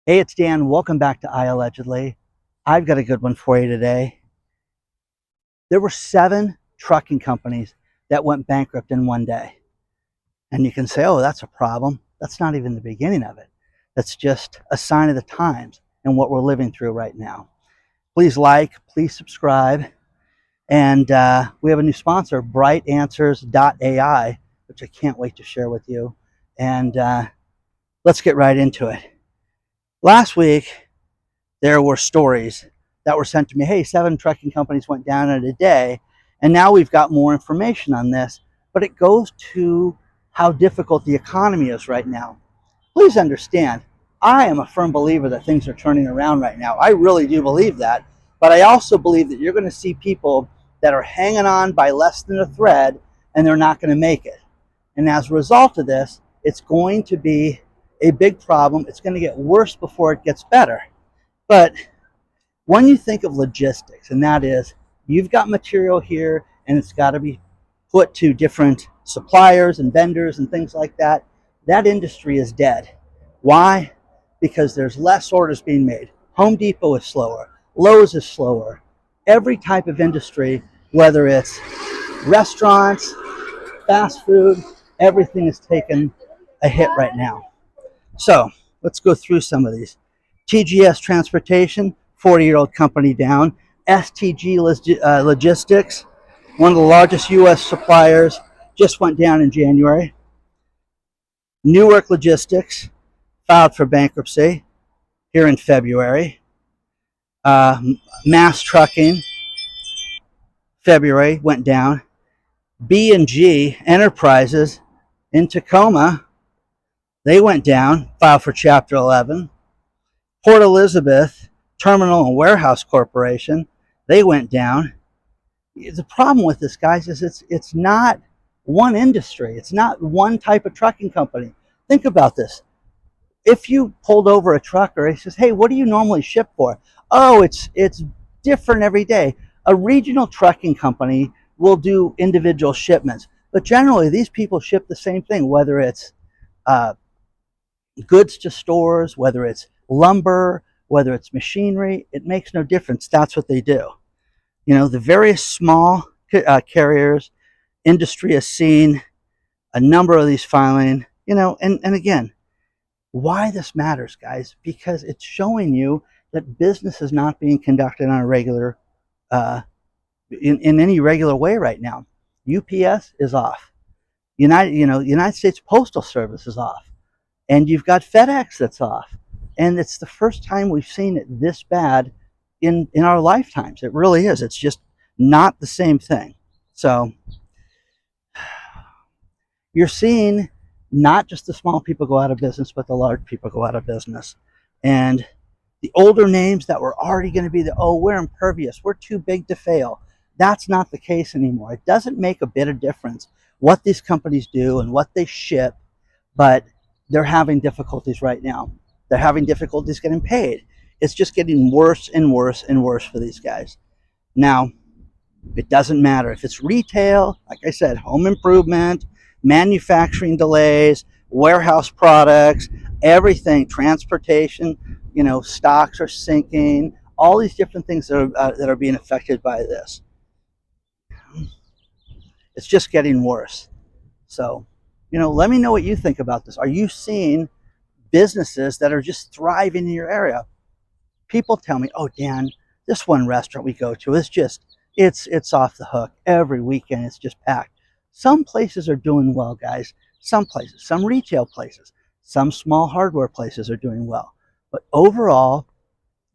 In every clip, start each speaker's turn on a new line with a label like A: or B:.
A: Hey, it's Dan. Welcome back to iAllegedly. I've got a good one for you today. There were 7 trucking companies that went bankrupt in one day. And you can say, oh, that's a problem. That's not even the beginning of it. That's just a sign of the times and what we're living through right now. Please like, please subscribe. And we have a new sponsor, BrightAnswers.ai, which I can't wait to share with you. And let's get right into it. Last week, there were stories that were sent to me. Hey, 7 trucking companies went down in a day. And now we've got more information on this. But it goes to how difficult the economy is right now. Please understand, I am a firm believer that things are turning around right now. I really do believe that. But I also believe that you're going to see people that are hanging on by less than a thread, and they're not going to make it. And as a result of this, it's going to be a big problem. It's going to get worse before it gets better. But when you think of logistics, and that is, you've got material here and it's got to be put to different suppliers and vendors and things like that, that industry is dead. Why? Because there's less orders being made. Home Depot is slower. Lowe's is slower. Every type of industry, whether it's restaurants, fast food, everything is taking a hit right now. So let's go through some of these. TGS Transportation, 40-year-old company down. STG Logistics, one of the largest U.S. suppliers, just went down in January. Newark Logistics filed for bankruptcy here in February. Mass Trucking, February, went down. B&G Enterprises in Tacoma, they went down, filed for Chapter 11. Port Elizabeth Terminal and Warehouse Corporation, they went down. The problem with this, guys, is it's not one industry. It's not one type of trucking company. Think about this. If you pulled over a trucker, he says, hey, what do you normally ship for? Oh, it's different every day. A regional trucking company will do individual shipments. But generally, these people ship the same thing, whether it's goods to stores, whether it's lumber, whether it's machinery, it makes no difference. That's what they do. You know, the various small carriers, industry has seen a number of these filing, and again, why this matters, guys, because it's showing you that business is not being conducted on a regular, in any regular way right now. UPS is off. United States Postal Service is off. And you've got FedEx that's off. And it's the first time we've seen it this bad in our lifetimes. It really is. It's just not the same thing. So you're seeing not just the small people go out of business, but the large people go out of business. And the older names that were already going to be we're impervious, we're too big to fail. That's not the case anymore. It doesn't make a bit of difference what these companies do and what they ship, but they're having difficulties right now. They're having difficulties getting paid. It's just getting worse and worse and worse for these guys. Now, it doesn't matter if it's retail, like I said, home improvement, manufacturing delays, warehouse products, everything, transportation, stocks are sinking, all these different things that are being affected by this. It's just getting worse. So, let me know what you think about this. Are you seeing businesses that are just thriving in your area? People tell me, oh, Dan, this one restaurant we go to is just, it's off the hook. Every weekend it's just packed. Some places are doing well, guys. Some places, some retail places, some small hardware places are doing well. But overall,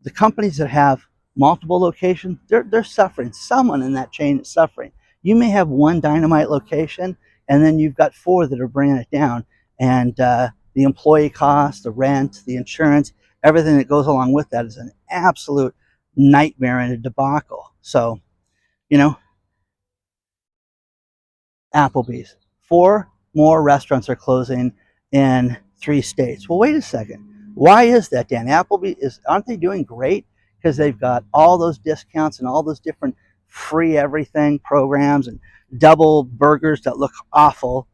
A: the companies that have multiple locations, they're suffering. Someone in that chain is suffering. You may have one dynamite location, and then you've got 4 that are bringing it down. And the employee costs, the rent, the insurance, everything that goes along with that is an absolute nightmare and a debacle. So, Applebee's, 4 more restaurants are closing in 3 states. Well, wait a second. Why is that, Dan? Aren't they doing great? Because they've got all those discounts and all those different free everything programs and double burgers that look awful,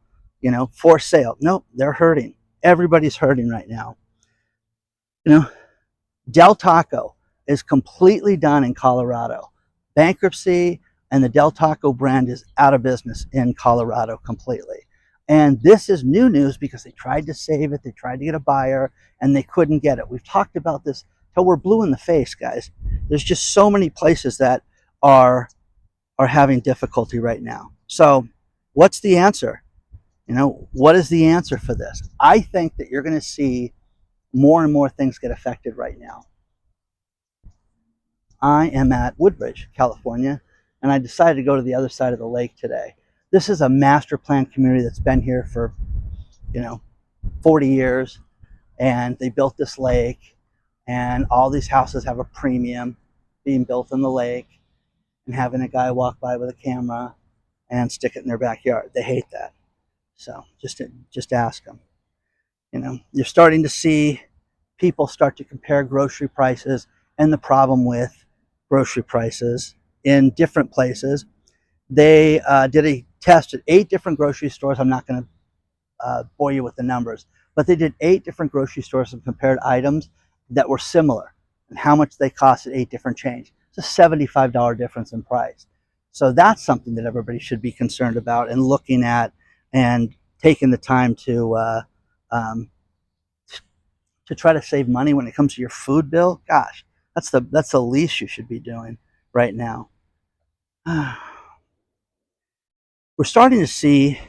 A: for sale. Nope, they're hurting. Everybody's hurting right now. Del Taco is completely done in Colorado. Bankruptcy and the Del Taco brand is out of business in Colorado completely. And this is new news because they tried to save it, they tried to get a buyer, and they couldn't get it. We've talked about this till we're blue in the face, guys. There's just so many places that are having difficulty right now. So what's the answer? What is the answer for this? I think that you're going to see more and more things get affected right now. I am at Woodbridge, California, and I decided to go to the other side of the lake today. This is a master plan community that's been here for, 40 years, and they built this lake, and all these houses have a premium being built in the lake, and having a guy walk by with a camera and stick it in their backyard. They hate that. So just ask them. You're starting to see people start to compare grocery prices and the problem with grocery prices in different places. They did a test at 8 different grocery stores. I'm not going to bore you with the numbers, but they did 8 different grocery stores and compared items that were similar and how much they cost at 8 different chains. It's a $75 difference in price. So that's something that everybody should be concerned about and looking at and taking the time to try to save money when it comes to your food bill. Gosh, that's the least you should be doing right now. We're starting to see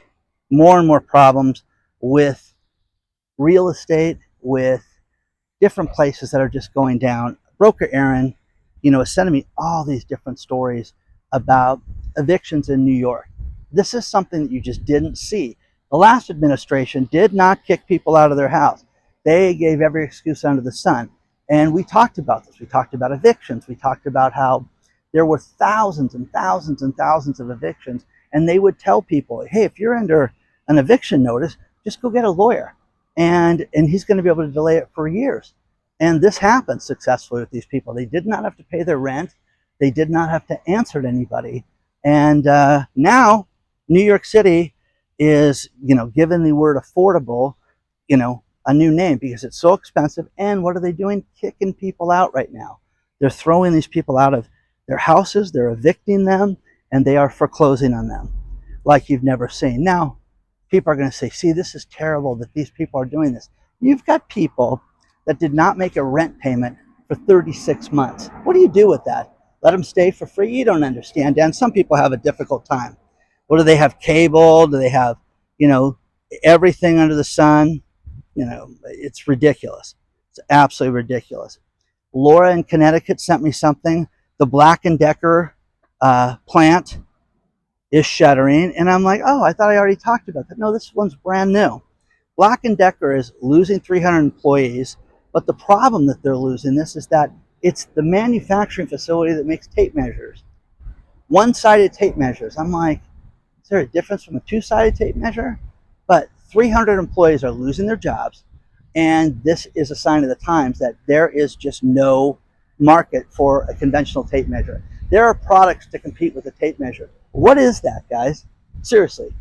A: more and more problems with real estate, with different places that are just going down. Broker Aaron, is sending me all these different stories about evictions in New York. This is something that you just didn't see. The last administration did not kick people out of their house. They gave every excuse under the sun. And we talked about this. We talked about evictions. We talked about how there were thousands and thousands and thousands of evictions. And they would tell people, hey, if you're under an eviction notice, just go get a lawyer. And he's going to be able to delay it for years. And this happened successfully with these people. They did not have to pay their rent. They did not have to answer to anybody. And now New York City is, given the word affordable, a new name because it's so expensive. And what are they doing? Kicking people out right now. They're throwing these people out of their houses. They're evicting them, and they are foreclosing on them like you've never seen. Now, people are going to say, see, this is terrible that these people are doing this. You've got people that did not make a rent payment for 36 months. What do you do with that? Let them stay for free? You don't understand, Dan. Some people have a difficult time. What do they have? Cable? Do they have, everything under the sun? It's ridiculous. It's absolutely ridiculous. Laura in Connecticut sent me something. The Black & Decker plant is shuttering. And I'm like, oh, I thought I already talked about that. No, this one's brand new. Black & Decker is losing 300 employees. But the problem that they're losing this is that it's the manufacturing facility that makes tape measures. One-sided tape measures. I'm like, is there a difference from a two-sided tape measure? But 300 employees are losing their jobs, and this is a sign of the times that there is just no market for a conventional tape measure. There are products to compete with a tape measure. What is that, guys? Seriously.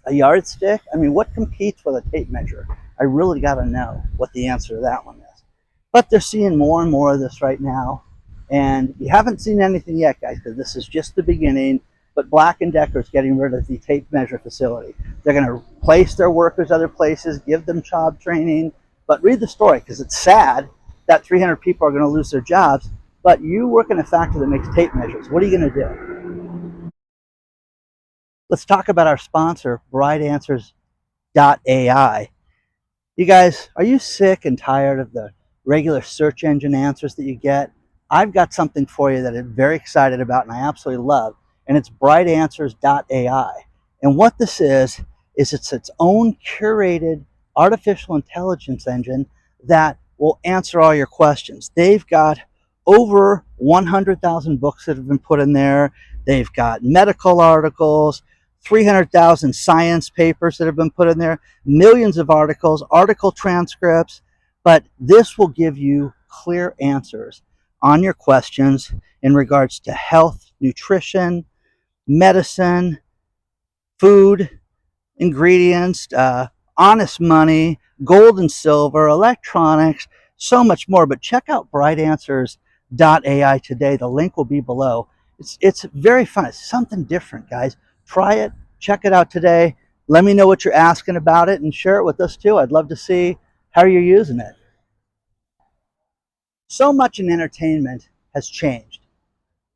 A: A yardstick? I mean, what competes with a tape measure? I really got to know what the answer to that one is. But they're seeing more and more of this right now, and you haven't seen anything yet, guys, because this is just the beginning. But Black & Decker is getting rid of the tape measure facility. They're going to place their workers other places, give them job training. But read the story, because it's sad that 300 people are going to lose their jobs. But you work in a factory that makes tape measures. What are you going to do? Let's talk about our sponsor, BrightAnswers.ai. You guys, are you sick and tired of the regular search engine answers that you get? I've got something for you that I'm very excited about and I absolutely love. And it's BrightAnswers.ai. And what this is it's its own curated artificial intelligence engine that will answer all your questions. They've got over 100,000 books that have been put in there. They've got medical articles, 300,000 science papers that have been put in there, millions of articles, article transcripts. But this will give you clear answers on your questions in regards to health, nutrition, medicine, food, ingredients, honest money, gold and silver, electronics, so much more. But check out BrightAnswers.ai today. The link will be below. It's very fun. It's something different, guys. Try it. Check it out today. Let me know what you're asking about it and share it with us too. I'd love to see how you're using it. So much in entertainment has changed.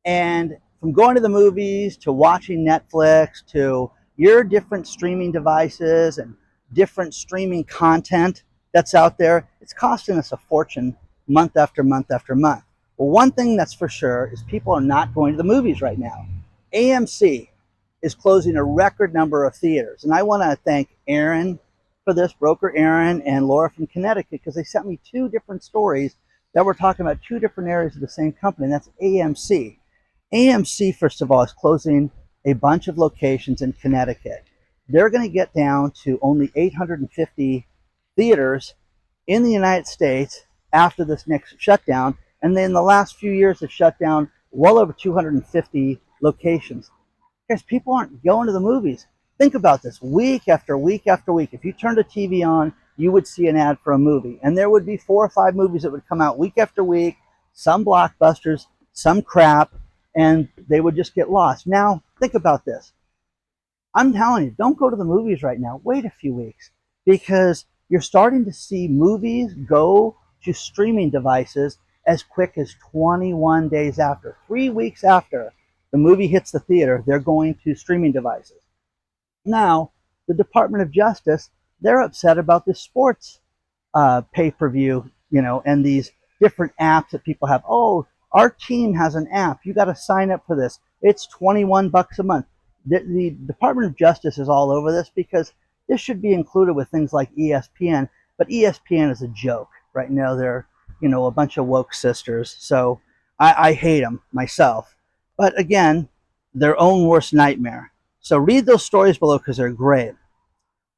A: And from going to the movies to watching Netflix to your different streaming devices and different streaming content that's out there, it's costing us a fortune month after month after month. Well, one thing that's for sure is people are not going to the movies right now. AMC is closing a record number of theaters. And I want to thank Aaron for this, broker Aaron and Laura from Connecticut, because they sent me two different stories that were talking about two different areas of the same company, and that's AMC. AMC, first of all, is closing a bunch of locations in Connecticut. They're going to get down to only 850 theaters in the United States after this next shutdown. And then the last few years have shut down well over 250 locations. Because people aren't going to the movies. Think about this, week after week after week. If you turned a TV on, you would see an ad for a movie. And there would be 4 or 5 movies that would come out week after week, some blockbusters, some crap, and they would just get lost. Now, think about this. I'm telling you, don't go to the movies right now. Wait a few weeks, because you're starting to see movies go to streaming devices as quick as 21 days after. 3 weeks after the movie hits the theater, they're going to streaming devices. Now, the Department of Justice, they're upset about this sports pay-per-view, and these different apps that people have. Oh, our team has an app. You got to sign up for this. It's $21 a month. The Department of Justice is all over this because this should be included with things like ESPN, but ESPN is a joke. Right now, they're, a bunch of woke sisters. So I hate them myself. But again, their own worst nightmare. So read those stories below because they're great.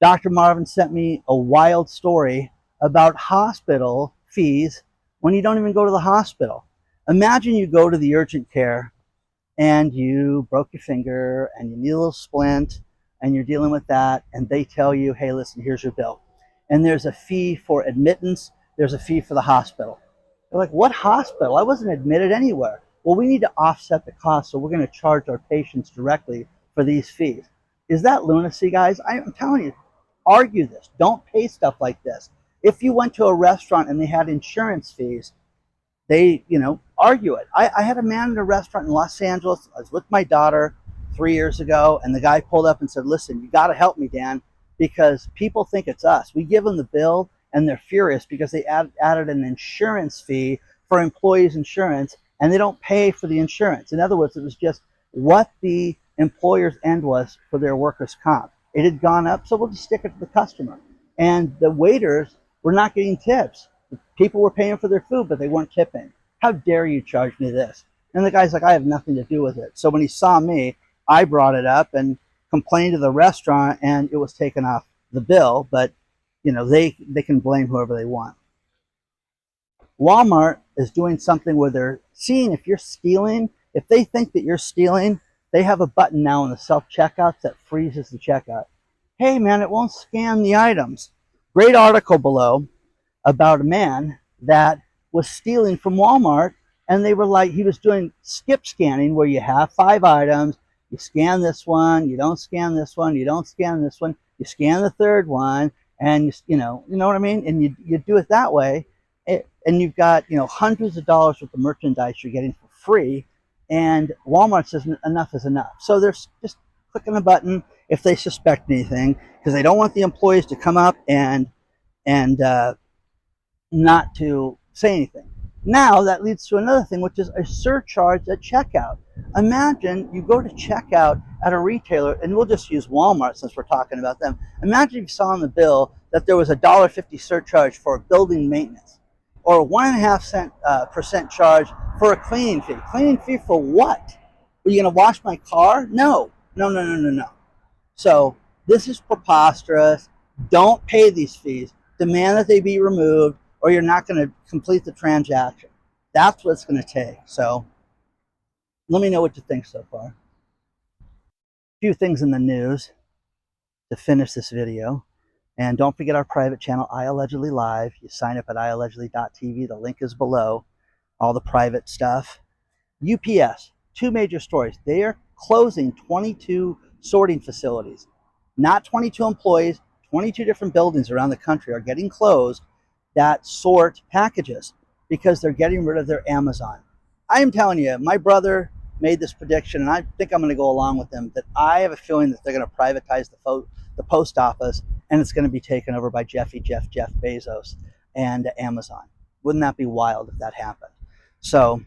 A: Dr. Marvin sent me a wild story about hospital fees when you don't even go to the hospital. Imagine you go to the urgent care and you broke your finger and you need a little splint and you're dealing with that, and they tell you, hey, listen, here's your bill. And there's a fee for admittance, there's a fee for the hospital. They're like, what hospital? I wasn't admitted anywhere. Well, we need to offset the cost, so we're going to charge our patients directly for these fees. Is that lunacy, guys? I'm telling you, argue this. Don't pay stuff like this. If you went to a restaurant and they had insurance fees, they, argue it. I had a man in a restaurant in Los Angeles. I was with my daughter 3 years ago, and the guy pulled up and said, listen, you got to help me, Dan, because people think it's us. We give them the bill, and they're furious because they added an insurance fee for employees' insurance, and they don't pay for the insurance. In other words, it was just what the employer's end was for their workers' comp. It had gone up, so we'll just stick it to the customer. And the waiters were not getting tips. People were paying for their food, but they weren't tipping. How dare you charge me this? And the guy's like, I have nothing to do with it. So when he saw me, I brought it up and complained to the restaurant, and it was taken off the bill. But they can blame whoever they want. Walmart is doing something where they're seeing if you're stealing. If they think that you're stealing, they have a button now in the self-checkouts that freezes the checkout. Hey, man, it won't scan the items. Great article below about a man that was stealing from Walmart, and they were like, he was doing skip scanning where you have 5 items, you scan this one, you don't scan this one, you don't scan this one, you scan the third one, and you know what I mean? And you do it that way, and you've got hundreds of dollars worth of merchandise you're getting for free, and Walmart says enough is enough. So they're just clicking a button if they suspect anything, because they don't want the employees to come up and not to say anything. Now that leads to another thing, which is a surcharge at checkout. Imagine you go to checkout at a retailer, and we'll just use Walmart since we're talking about them. Imagine if you saw on the bill that there was a $1.50 surcharge for building maintenance, or a 1.5% charge for a cleaning fee. Cleaning fee for what? Are you going to wash my car? No. So this is preposterous. Don't pay these fees. Demand that they be removed, or you're not going to complete the transaction. That's what it's going to take. So let me know what you think so far. A few things in the news to finish this video. And don't forget our private channel, iAllegedly Live. You sign up at iAllegedly.tv. The link is below. All the private stuff. UPS, two major stories. They are closing 22 sorting facilities. Not 22 employees, 22 different buildings around the country are getting closed that sort packages because they're getting rid of their Amazon. I am telling you, my brother made this prediction, and I think I'm going to go along with him, that I have a feeling that they're going to privatize the post office, and it's going to be taken over by Jeff Bezos and Amazon. Wouldn't that be wild if that happened? So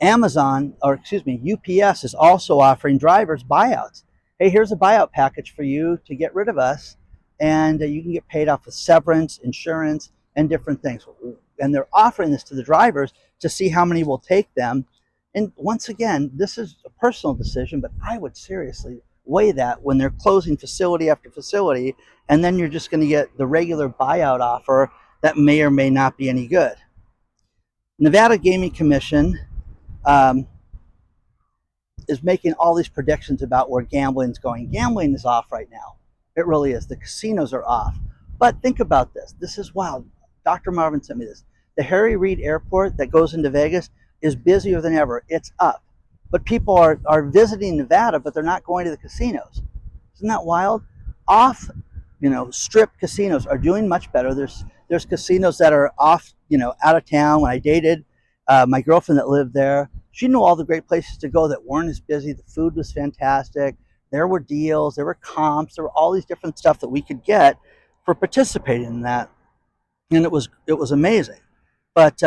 A: UPS is also offering drivers buyouts. Hey, here's a buyout package for you to get rid of us, and you can get paid off with severance, insurance, and different things. And they're offering this to the drivers to see how many will take them. And once again, this is a personal decision, but I would seriously weigh that when they're closing facility after facility, and then you're just going to get the regular buyout offer that may or may not be any good. Nevada Gaming Commission is making all these predictions about where gambling is going. Gambling is off right now. It really is. The casinos are off. But think about this. This is wild. Dr. Marvin sent me this. The Harry Reid Airport that goes into Vegas is busier than ever. It's up. But people are visiting Nevada, but they're not going to the casinos. Isn't that wild? Off, strip casinos are doing much better. There's casinos that are off, out of town. When I dated my girlfriend that lived there, she knew all the great places to go that weren't as busy. The food was fantastic. There were deals, there were comps, there were all these different stuff that we could get for participating in that. And it was amazing. But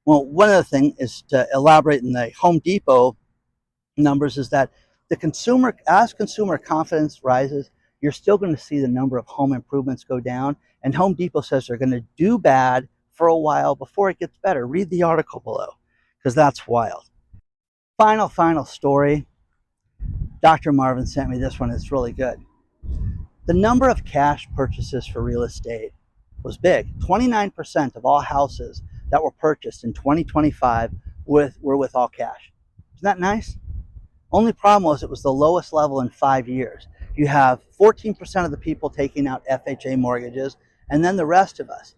A: one other thing is to elaborate in the Home Depot numbers is that as consumer confidence rises, you're still going to see the number of home improvements go down. And Home Depot says they're going to do bad for a while before it gets better. Read the article below, because that's wild. Final story. Dr. Marvin sent me this one. It's really good. The number of cash purchases for real estate was big. 29% of all houses that were purchased in 2025 were with all cash. Isn't that nice? Only problem was it was the lowest level in 5 years. You have 14% of the people taking out FHA mortgages, and then the rest of us.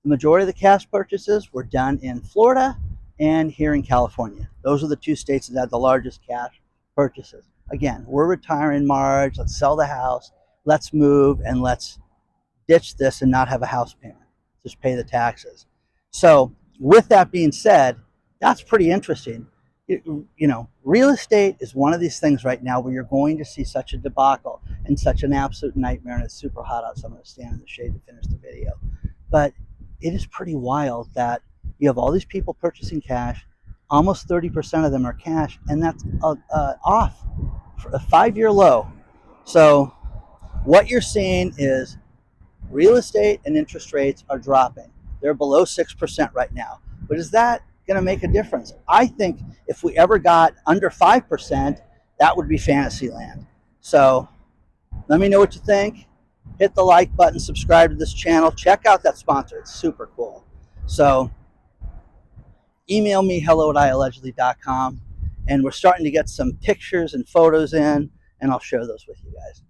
A: The majority of the cash purchases were done in Florida and here in California. Those are the two states that had the largest cash purchases. Again, we're retiring in March. Let's sell the house. Let's move, and let's ditch this and not have a house payment. Just pay the taxes. So with that being said, that's pretty interesting. Real estate is one of these things right now where you're going to see such a debacle and such an absolute nightmare, and it's super hot out, so I'm going to stand in the shade to finish the video. But it is pretty wild that you have all these people purchasing cash. Almost 30% of them are cash, and that's off for a 5-year low. So what you're seeing is real estate and interest rates are dropping. They're below 6% right now. But is that going to make a difference? I think if we ever got under 5%, that would be fantasy land. So let me know what you think. Hit the like button, subscribe to this channel. Check out that sponsor. It's super cool. So email me, hello@iallegedly.com. And we're starting to get some pictures and photos in, and I'll share those with you guys.